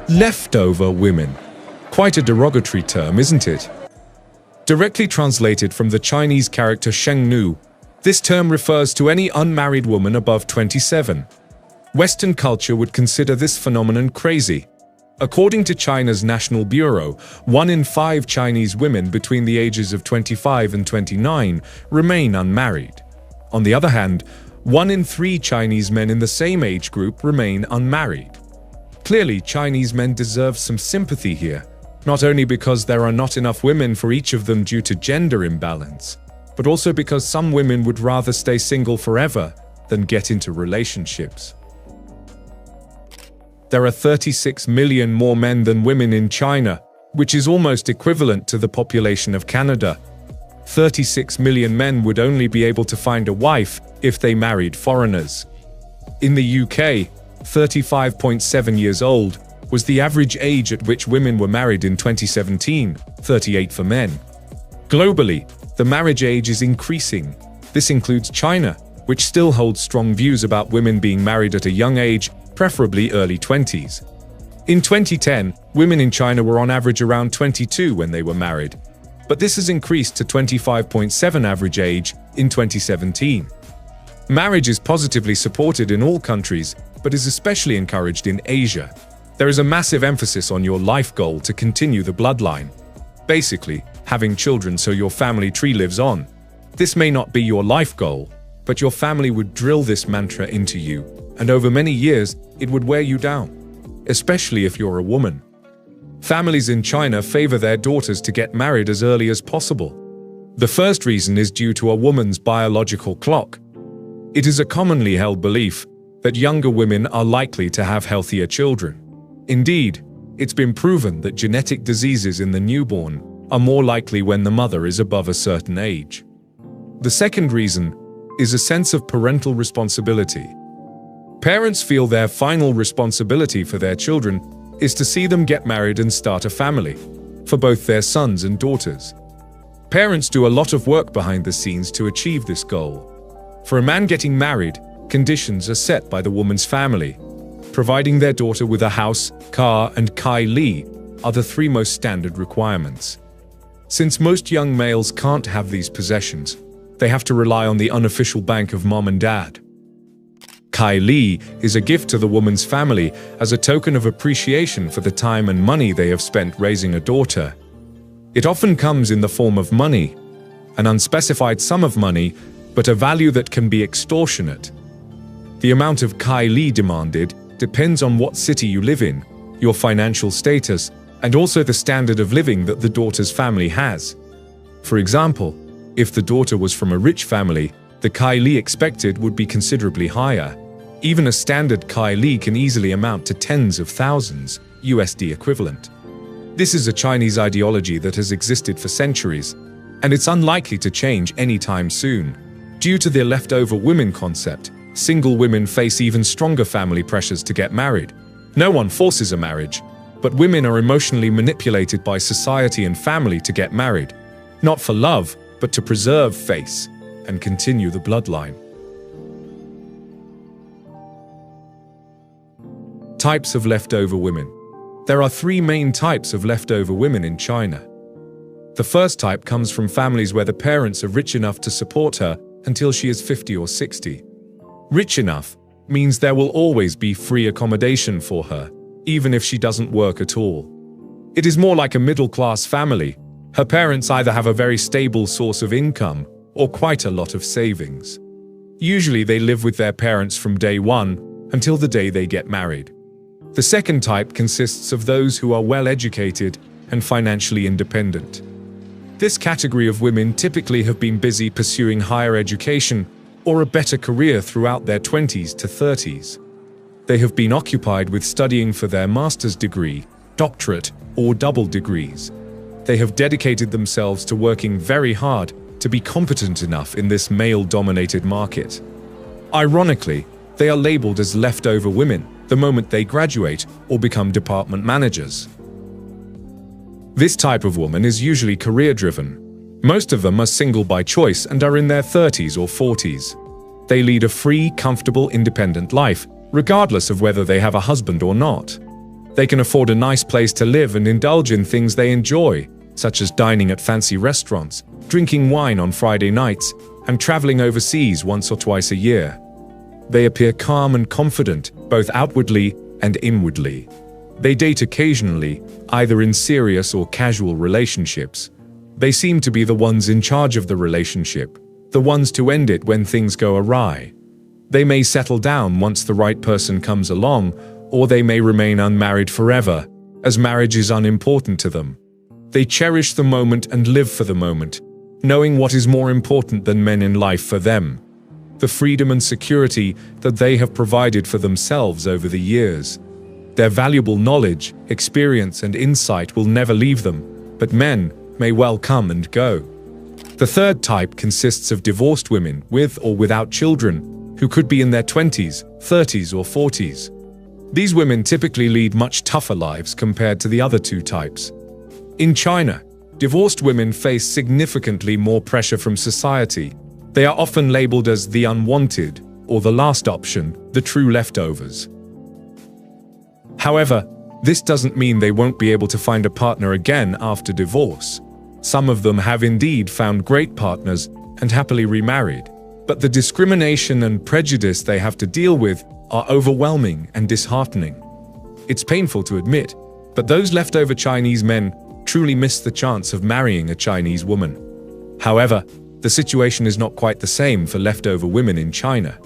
Leftover women. Quite a derogatory term, isn't it? Directly translated from the Chinese character shengnu, this term refers to any unmarried woman above 27. Western culture would consider this phenomenon crazy. According to China's National Bureau, 1 in 5 Chinese women between the ages of 25 and 29 remain unmarried. On the other hand, 1 in 3 Chinese men in the same age group remain unmarried. Clearly, Chinese men deserve some sympathy here, not only because there are not enough women for each of them due to gender imbalance, but also because some women would rather stay single forever than get into relationships. There are 36 million more men than women in China, which is almost equivalent to the population of Canada. 36 million men would only be able to find a wife if they married foreigners. In the UK, 35.7 years old was the average age at which women were married in 2017, 38 for men. Globally, the marriage age is increasing. This includes China, which still holds strong views about women being married at a young age, preferably early 20s. In 2010, women in China were on average around 22 when they were married, but this has increased to 25.7 average age in 2017. Marriage is positively supported in all countries, but is especially encouraged in Asia. There is a massive emphasis on your life goal to continue the bloodline. Basically, having children so your family tree lives on. This may not be your life goal, but your family would drill this mantra into you, and over many years, it would wear you down, especially if you're a woman. Families in China favor their daughters to get married as early as possible. The first reason is due to a woman's biological clock. It is a commonly held belief that younger women are likely to have healthier children. Indeed, it's been proven that genetic diseases in the newborn are more likely when the mother is above a certain age. The second reason is a sense of parental responsibility. Parents feel their final responsibility for their children is to see them get married and start a family, for both their sons and daughters. Parents do a lot of work behind the scenes to achieve this goal. For a man getting married, conditions are set by the woman's family. Providing their daughter with a house, car, and Kai Li are the 3 most standard requirements. Since most young males can't have these possessions, they have to rely on the unofficial bank of mom and dad. Kai Li is a gift to the woman's family as a token of appreciation for the time and money they have spent raising a daughter. It often comes in the form of money, an unspecified sum of money, but a value that can be extortionate. The amount of Kai Li demanded depends on what city you live in, your financial status, and also the standard of living that the daughter's family has. For example, if the daughter was from a rich family, the Kai Li expected would be considerably higher. Even a standard Kai Li can easily amount to tens of thousands, USD equivalent. This is a Chinese ideology that has existed for centuries, and it's unlikely to change anytime soon. Due to the leftover women concept, single women face even stronger family pressures to get married. No one forces a marriage, but women are emotionally manipulated by society and family to get married, not for love, but to preserve face and continue the bloodline. Types of leftover women. There are 3 main types of leftover women in China. The first type comes from families where the parents are rich enough to support her until she is 50 or 60. Rich enough means there will always be free accommodation for her, even if she doesn't work at all. It is more like a middle-class family. Her parents either have a very stable source of income or quite a lot of savings. Usually they live with their parents from day one until the day they get married. The second type consists of those who are well-educated and financially independent. This category of women typically have been busy pursuing higher education or a better career throughout their 20s to 30s. They have been occupied with studying for their master's degree, doctorate, or double degrees. They have dedicated themselves to working very hard to be competent enough in this male-dominated market. Ironically, they are labeled as leftover women the moment they graduate or become department managers. This type of woman is usually career-driven. Most of them are single by choice and are in their 30s or 40s. They lead a free, comfortable, independent life, regardless of whether they have a husband or not. They can afford a nice place to live and indulge in things they enjoy, such as dining at fancy restaurants, drinking wine on Friday nights, and traveling overseas once or twice a year. They appear calm and confident, both outwardly and inwardly. They date occasionally, either in serious or casual relationships. They seem to be the ones in charge of the relationship, the ones to end it when things go awry. They may settle down once the right person comes along, or they may remain unmarried forever, as marriage is unimportant to them. They cherish the moment and live for the moment, knowing what is more important than men in life for them: the freedom and security that they have provided for themselves over the years. Their valuable knowledge, experience, and insight will never leave them, but men may well come and go. The third type consists of divorced women with or without children, who could be in their 20s, 30s, or 40s. These women typically lead much tougher lives compared to the other two types. In China, divorced women face significantly more pressure from society. They are often labeled as the unwanted, or the last option, the true leftovers. However, this doesn't mean they won't be able to find a partner again after divorce. Some of them have indeed found great partners and happily remarried, but the discrimination and prejudice they have to deal with are overwhelming and disheartening. It's painful to admit, but those leftover Chinese men truly miss the chance of marrying a Chinese woman. However, the situation is not quite the same for leftover women in China.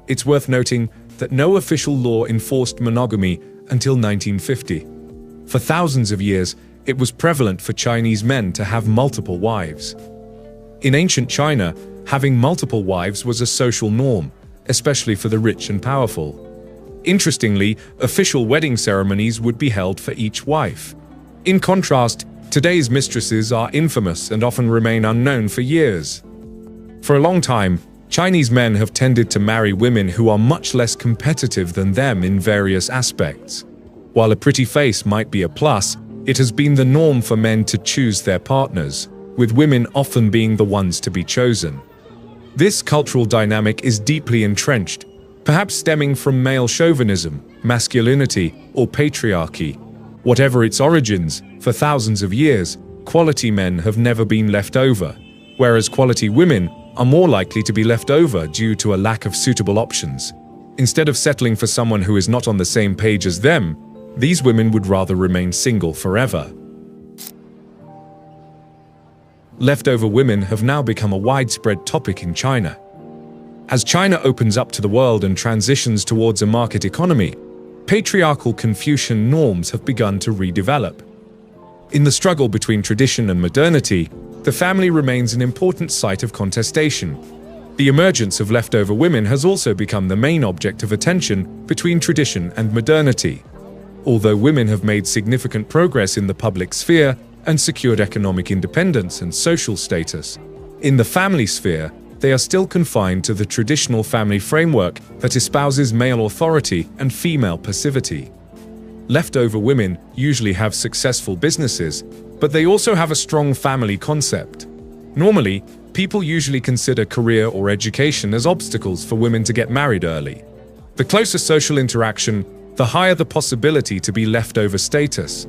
It's worth noting that no official law enforced monogamy until 1950. For thousands of years, it was prevalent for Chinese men to have multiple wives. In ancient China, having multiple wives was a social norm, especially for the rich and powerful. Interestingly, official wedding ceremonies would be held for each wife. In contrast, today's mistresses are infamous and often remain unknown for years. For a long time, Chinese men have tended to marry women who are much less competitive than them in various aspects. While a pretty face might be a plus, it has been the norm for men to choose their partners, with women often being the ones to be chosen. This cultural dynamic is deeply entrenched, perhaps stemming from male chauvinism, masculinity, or patriarchy. Whatever its origins, for thousands of years, quality men have never been left over, whereas quality women are more likely to be left over due to a lack of suitable options. Instead of settling for someone who is not on the same page as them, these women would rather remain single forever. Leftover women have now become a widespread topic in China. As China opens up to the world and transitions towards a market economy, patriarchal Confucian norms have begun to redevelop. In the struggle between tradition and modernity, the family remains an important site of contestation. The emergence of leftover women has also become the main object of attention between tradition and modernity. Although women have made significant progress in the public sphere and secured economic independence and social status, in the family sphere, they are still confined to the traditional family framework that espouses male authority and female passivity. Leftover women usually have successful businesses, but they also have a strong family concept. Normally, people usually consider career or education as obstacles for women to get married early. The closer social interaction, the higher the possibility to be leftover status.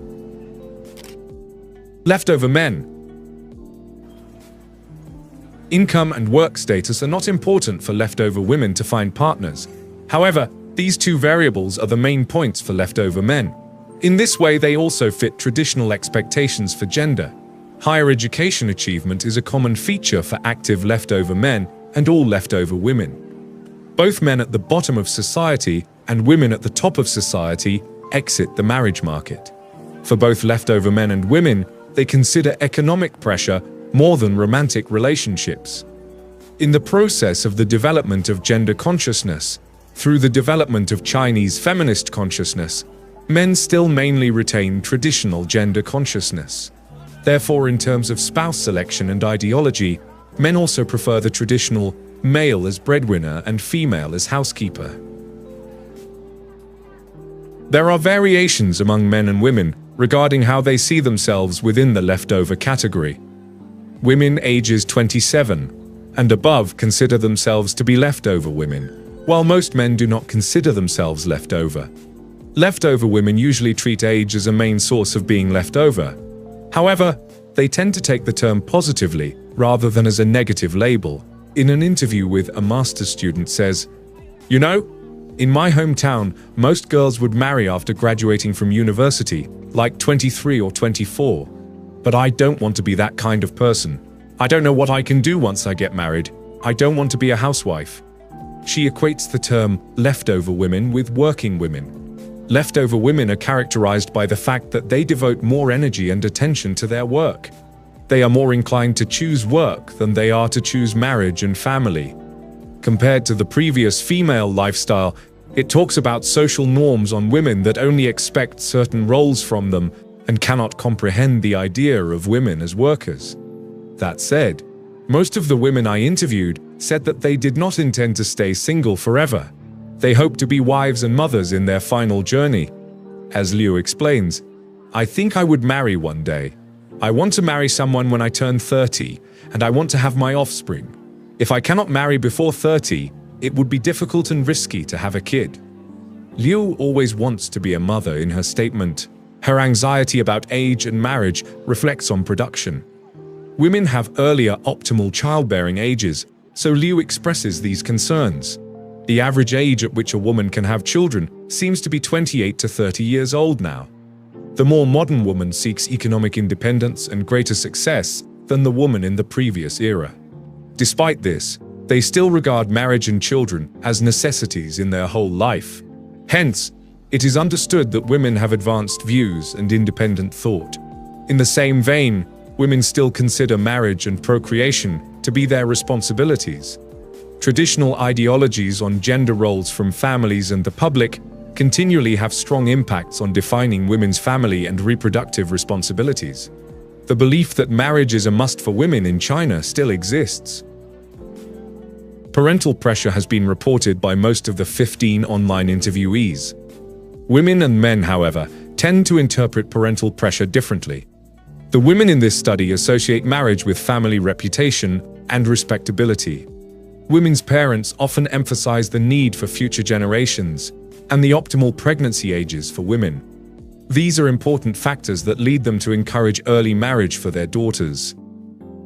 Leftover men. Income and work status are not important for leftover women to find partners. However, these two variables are the main points for leftover men. In this way, they also fit traditional expectations for gender. Higher education achievement is a common feature for active leftover men and all leftover women. Both men at the bottom of society and women at the top of society exit the marriage market. For both leftover men and women, they consider economic pressure more than romantic relationships. In the process of the development of gender consciousness, through the development of Chinese feminist consciousness, men still mainly retain traditional gender consciousness. Therefore, in terms of spouse selection and ideology, men also prefer the traditional male as breadwinner and female as housekeeper. There are variations among men and women regarding how they see themselves within the leftover category. Women ages 27, and above consider themselves to be leftover women, while most men do not consider themselves leftover. Leftover women usually treat age as a main source of being left over. However, they tend to take the term positively rather than as a negative label. In an interview with a master's student says, "You know, in my hometown, most girls would marry after graduating from university, like 23 or 24. But I don't want to be that kind of person. I don't know what I can do once I get married. I don't want to be a housewife." She equates the term leftover women with working women. Leftover women are characterized by the fact that they devote more energy and attention to their work. They are more inclined to choose work than they are to choose marriage and family. Compared to the previous female lifestyle, it talks about social norms on women that only expect certain roles from them and cannot comprehend the idea of women as workers. That said, most of the women I interviewed said that they did not intend to stay single forever. They hope to be wives and mothers in their final journey. As Liu explains, "I think I would marry one day. I want to marry someone when I turn 30, and I want to have my offspring. If I cannot marry before 30, it would be difficult and risky to have a kid." Liu always wants to be a mother in her statement. Her anxiety about age and marriage reflects on production. Women have earlier optimal childbearing ages, so Liu expresses these concerns. The average age at which a woman can have children seems to be 28 to 30 years old now. The more modern woman seeks economic independence and greater success than the woman in the previous era. Despite this, they still regard marriage and children as necessities in their whole life. Hence, it is understood that women have advanced views and independent thought. In the same vein, women still consider marriage and procreation to be their responsibilities. Traditional ideologies on gender roles from families and the public continually have strong impacts on defining women's family and reproductive responsibilities. The belief that marriage is a must for women in China still exists. Parental pressure has been reported by most of the 15 online interviewees. Women and men, however, tend to interpret parental pressure differently. The women in this study associate marriage with family reputation and respectability. Women's parents often emphasize the need for future generations and the optimal pregnancy ages for women. These are important factors that lead them to encourage early marriage for their daughters.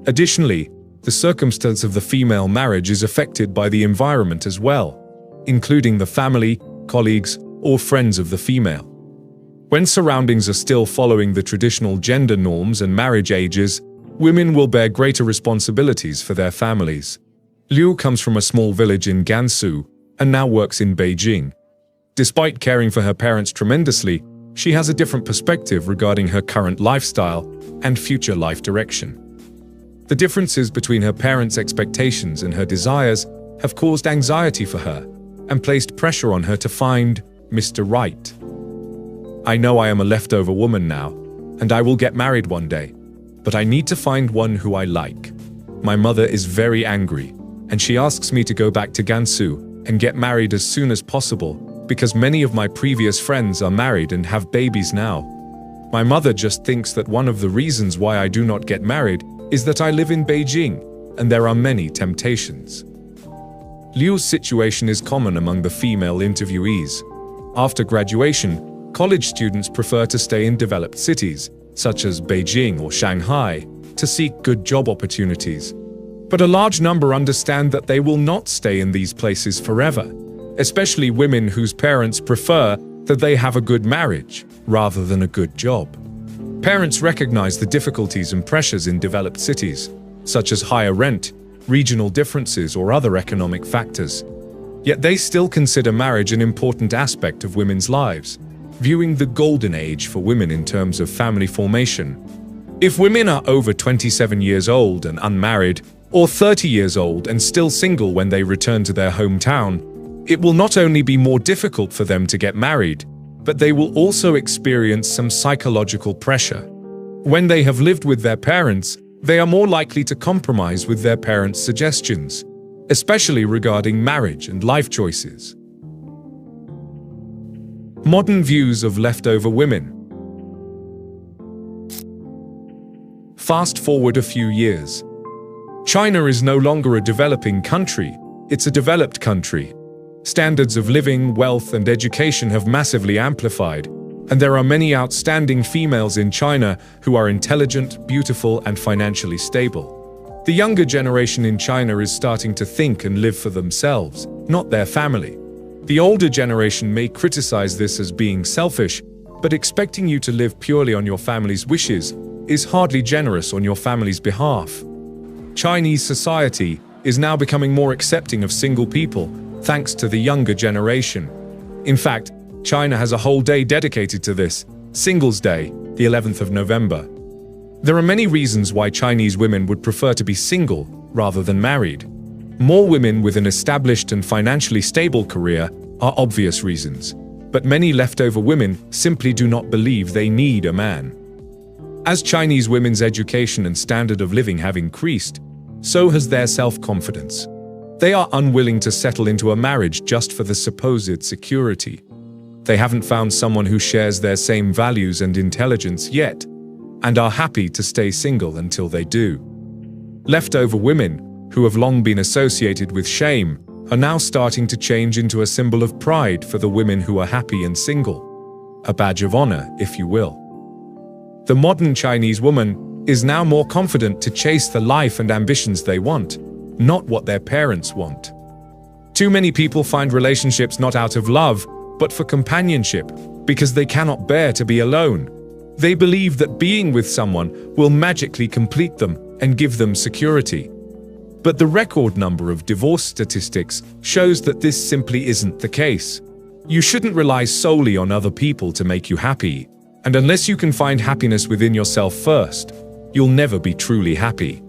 Additionally, the circumstance of the female marriage is affected by the environment as well, including the family, colleagues, or friends of the female. When surroundings are still following the traditional gender norms and marriage ages, women will bear greater responsibilities for their families. Liu comes from a small village in Gansu and now works in Beijing. Despite caring for her parents tremendously, she has a different perspective regarding her current lifestyle and future life direction. The differences between her parents' expectations and her desires have caused anxiety for her and placed pressure on her to find Mr. Right. "I know I am a leftover woman now, and I will get married one day, but I need to find one who I like. My mother is very angry, and she asks me to go back to Gansu and get married as soon as possible because many of my previous friends are married and have babies now. My mother just thinks that one of the reasons why I do not get married is that I live in Beijing and there are many temptations." Liu's situation is common among the female interviewees. After graduation, college students prefer to stay in developed cities, such as Beijing or Shanghai, to seek good job opportunities. But a large number understand that they will not stay in these places forever, especially women whose parents prefer that they have a good marriage rather than a good job. Parents recognize the difficulties and pressures in developed cities, such as higher rent, regional differences, or other economic factors. Yet they still consider marriage an important aspect of women's lives, viewing the golden age for women in terms of family formation. If women are over 27 years old and unmarried, or 30 years old and still single when they return to their hometown, it will not only be more difficult for them to get married, but they will also experience some psychological pressure. When they have lived with their parents, they are more likely to compromise with their parents' suggestions, especially regarding marriage and life choices. Modern views of leftover women. Fast forward a few years. China is no longer a developing country, it's a developed country. Standards of living, wealth, and education have massively amplified, and there are many outstanding females in China who are intelligent, beautiful, and financially stable. The younger generation in China is starting to think and live for themselves, not their family. The older generation may criticize this as being selfish, but expecting you to live purely on your family's wishes is hardly generous on your family's behalf. Chinese society is now becoming more accepting of single people, thanks to the younger generation. In fact, China has a whole day dedicated to this, Singles Day, the 11th of November. There are many reasons why Chinese women would prefer to be single rather than married. More women with an established and financially stable career are obvious reasons, but many leftover women simply do not believe they need a man. As Chinese women's education and standard of living have increased, so has their self-confidence. They are unwilling to settle into a marriage just for the supposed security. They haven't found someone who shares their same values and intelligence yet, and are happy to stay single until they do. Leftover women, who have long been associated with shame, are now starting to change into a symbol of pride for the women who are happy and single. A badge of honor, if you will. The modern Chinese woman is now more confident to chase the life and ambitions they want, not what their parents want. Too many people find relationships not out of love, but for companionship, because they cannot bear to be alone. They believe that being with someone will magically complete them and give them security. But the record number of divorce statistics shows that this simply isn't the case. You shouldn't rely solely on other people to make you happy, and unless you can find happiness within yourself first, you'll never be truly happy.